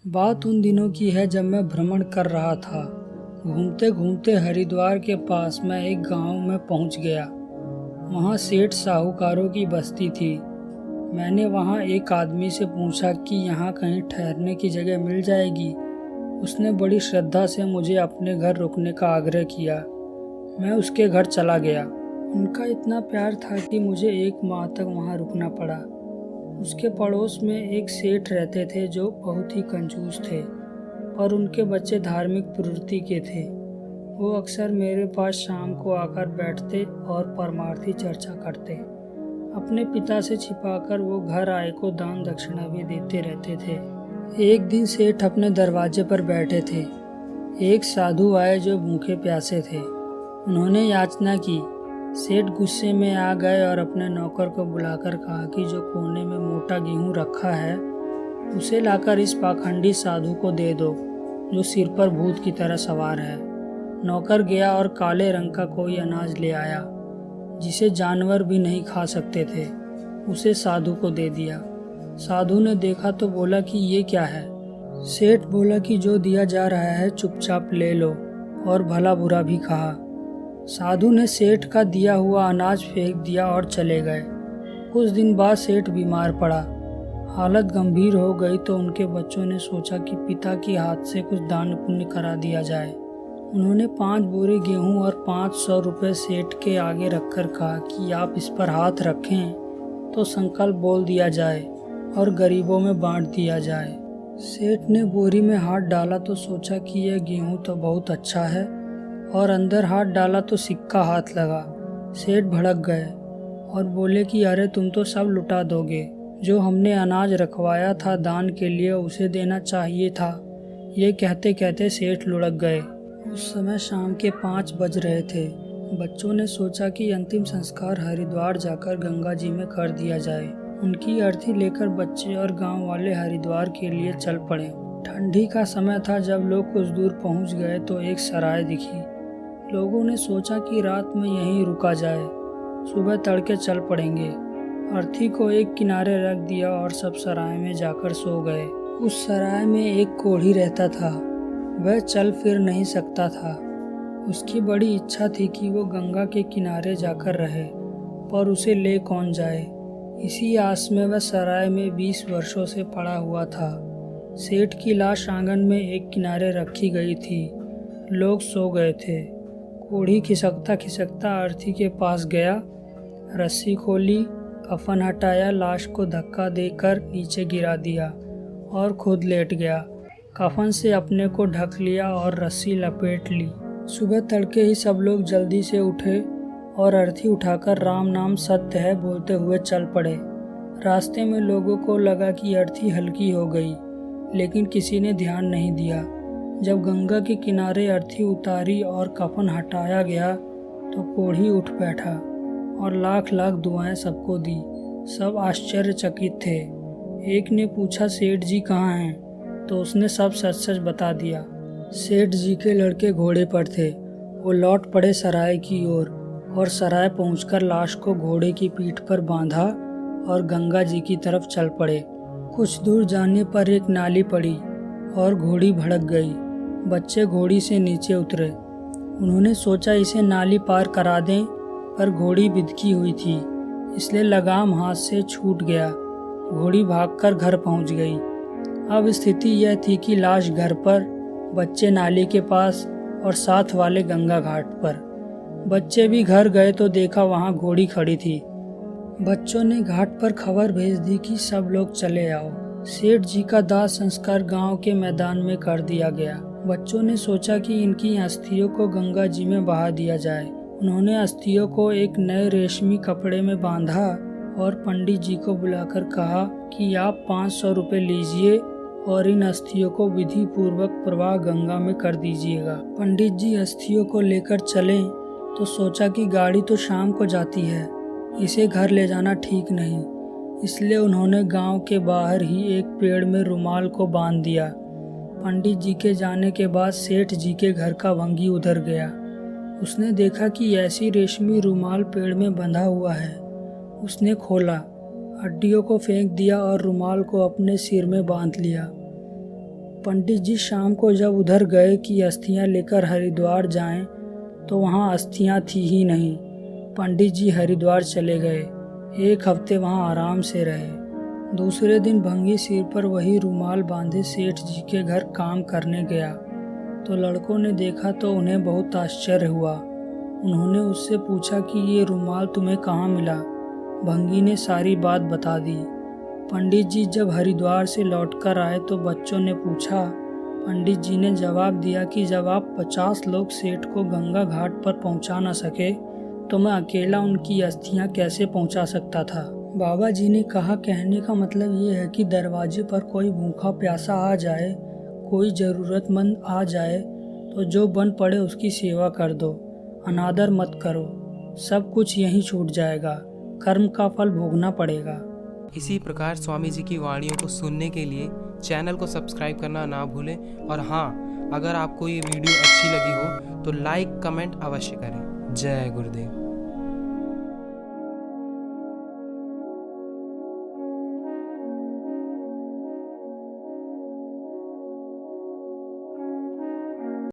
बात उन दिनों की है जब मैं भ्रमण कर रहा था। घूमते घूमते हरिद्वार के पास मैं एक गांव में पहुंच गया। वहां सेठ साहूकारों की बस्ती थी। मैंने वहां एक आदमी से पूछा कि यहाँ कहीं ठहरने की जगह मिल जाएगी। उसने बड़ी श्रद्धा से मुझे अपने घर रुकने का आग्रह किया। मैं उसके घर चला गया। उनका इतना प्यार था कि मुझे एक माह तक वहां रुकना पड़ा। उसके पड़ोस में एक सेठ रहते थे जो बहुत ही कंजूस थे, और उनके बच्चे धार्मिक प्रवृत्ति के थे। वो अक्सर मेरे पास शाम को आकर बैठते और परमार्थी चर्चा करते। अपने पिता से छिपाकर वो घर आए को दान दक्षिणा भी देते रहते थे। एक दिन सेठ अपने दरवाजे पर बैठे थे। एक साधु आए जो भूखे प्यासे थे। उन्होंने याचना की। सेठ गुस्से में आ गए और अपने नौकर को बुलाकर कहा कि जो कोने में मोटा गेहूं रखा है उसे लाकर इस पाखंडी साधु को दे दो जो सिर पर भूत की तरह सवार है। नौकर गया और काले रंग का कोई अनाज ले आया जिसे जानवर भी नहीं खा सकते थे। उसे साधु को दे दिया। साधु ने देखा तो बोला कि ये क्या है। सेठ बोला कि जो दिया जा रहा है चुपचाप ले लो, और भला बुरा भी कहा। साधु ने सेठ का दिया हुआ अनाज फेंक दिया और चले गए। कुछ दिन बाद सेठ बीमार पड़ा। हालत गंभीर हो गई तो उनके बच्चों ने सोचा कि पिता के हाथ से कुछ दान पुण्य करा दिया जाए। उन्होंने 5 बोरे गेहूं और 500 रुपये सेठ के आगे रखकर कहा कि आप इस पर हाथ रखें तो संकल्प बोल दिया जाए और गरीबों में बांट दिया जाए। सेठ ने बोरी में हाथ डाला तो सोचा कि यह गेहूं तो बहुत अच्छा है, और अंदर हाथ डाला तो सिक्का हाथ लगा। सेठ भड़क गए और बोले कि अरे तुम तो सब लुटा दोगे। जो हमने अनाज रखवाया था दान के लिए उसे देना चाहिए था। ये कहते कहते सेठ लुढ़क गए। उस समय शाम के 5 बज रहे थे। बच्चों ने सोचा कि अंतिम संस्कार हरिद्वार जाकर गंगा जी में कर दिया जाए। उनकी अर्थी लेकर बच्चे और गांव वाले हरिद्वार के लिए चल पड़े। ठंडी का समय था। जब लोग कुछ दूर पहुंच गए तो एक सराय दिखी। लोगों ने सोचा कि रात में यहीं रुका जाए, सुबह तड़के चल पड़ेंगे। अर्थी को एक किनारे रख दिया और सब सराय में जाकर सो गए। उस सराय में एक कोढ़ी रहता था। वह चल फिर नहीं सकता था। उसकी बड़ी इच्छा थी कि वो गंगा के किनारे जाकर रहे, पर उसे ले कौन जाए। इसी आस में वह सराय में 20 वर्षों से पड़ा हुआ था। सेठ की लाश आंगन में एक किनारे रखी गई थी। लोग सो गए थे। कोढ़ी खिसकता खिसकता अर्थी के पास गया, रस्सी खोली, कफन हटाया, लाश को धक्का देकर नीचे गिरा दिया और खुद लेट गया। कफन से अपने को ढक लिया और रस्सी लपेट ली। सुबह तड़के ही सब लोग जल्दी से उठे और अर्थी उठाकर राम नाम सत्य है बोलते हुए चल पड़े। रास्ते में लोगों को लगा कि अर्थी हल्की हो गई, लेकिन किसी ने ध्यान नहीं दिया। जब गंगा के किनारे अर्थी उतारी और कफन हटाया गया तो कोढ़ी उठ बैठा और लाख लाख दुआएं सबको दी। सब आश्चर्यचकित थे। एक ने पूछा सेठ जी कहाँ हैं, तो उसने सब सच सच बता दिया। सेठ जी के लड़के घोड़े पर थे। वो लौट पड़े सराय की ओर और सराय पहुंचकर लाश को घोड़े की पीठ पर बांधा और गंगा जी की तरफ चल पड़े। कुछ दूर जाने पर एक नाली पड़ी और घोड़ी भड़क गई। बच्चे घोड़ी से नीचे उतरे। उन्होंने सोचा इसे नाली पार करा दें, पर घोड़ी बिदकी हुई थी, इसलिए लगाम हाथ से छूट गया। घोड़ी भागकर घर पहुंच गई। अब स्थिति यह थी कि लाश घर पर, बच्चे नाली के पास और साथ वाले गंगा घाट पर। बच्चे भी घर गए तो देखा वहां घोड़ी खड़ी थी। बच्चों ने घाट पर खबर भेज दी कि सब लोग चले आओ। सेठ जी का दाह संस्कार गांव के मैदान में कर दिया गया। बच्चों ने सोचा कि इनकी अस्थियों को गंगा जी में बहा दिया जाए। उन्होंने अस्थियों को एक नए रेशमी कपड़े में बांधा और पंडित जी को बुलाकर कहा कि आप 500 रुपये लीजिए और इन अस्थियों को विधि पूर्वक प्रवाह गंगा में कर दीजिएगा। पंडित जी अस्थियों को लेकर चले तो सोचा कि गाड़ी तो शाम को जाती है, इसे घर ले जाना ठीक नहीं, इसलिए उन्होंने गांव के बाहर ही एक पेड़ में रुमाल को बांध दिया। पंडित जी के जाने के बाद सेठ जी के घर का वंगी उधर गया। उसने देखा कि ऐसी रेशमी रुमाल पेड़ में बंधा हुआ है। उसने खोला, हड्डियों को फेंक दिया और रुमाल को अपने सिर में बांध लिया। पंडित जी शाम को जब उधर गए कि अस्थियां लेकर हरिद्वार जाएं, तो वहां अस्थियां थी ही नहीं। पंडित जी हरिद्वार चले गए। 1 हफ्ते वहां आराम से रहे। दूसरे दिन भंगी सिर पर वही रुमाल बांधे सेठ जी के घर काम करने गया तो लड़कों ने देखा तो उन्हें बहुत आश्चर्य हुआ। उन्होंने उससे पूछा कि ये रुमाल तुम्हें कहाँ मिला। भंगी ने सारी बात बता दी। पंडित जी जब हरिद्वार से लौटकर आए तो बच्चों ने पूछा। पंडित जी ने जवाब दिया कि जब आप 50 लोग सेठ को गंगा घाट पर पहुंचा न सके तो मैं अकेला उनकी अस्थियां कैसे पहुंचा सकता था। बाबा जी ने कहा, कहने का मतलब ये है कि दरवाजे पर कोई भूखा प्यासा आ जाए, कोई ज़रूरतमंद आ जाए तो जो बन पड़े उसकी सेवा कर दो, अनादर मत करो। सब कुछ यहीं छूट जाएगा, कर्म का फल भोगना पड़ेगा। इसी प्रकार स्वामी जी की वाणियों को सुनने के लिए चैनल को सब्सक्राइब करना ना भूलें। और हाँ, अगर आपको ये वीडियो अच्छी लगी हो तो लाइक कमेंट अवश्य करें। जय गुरुदेव।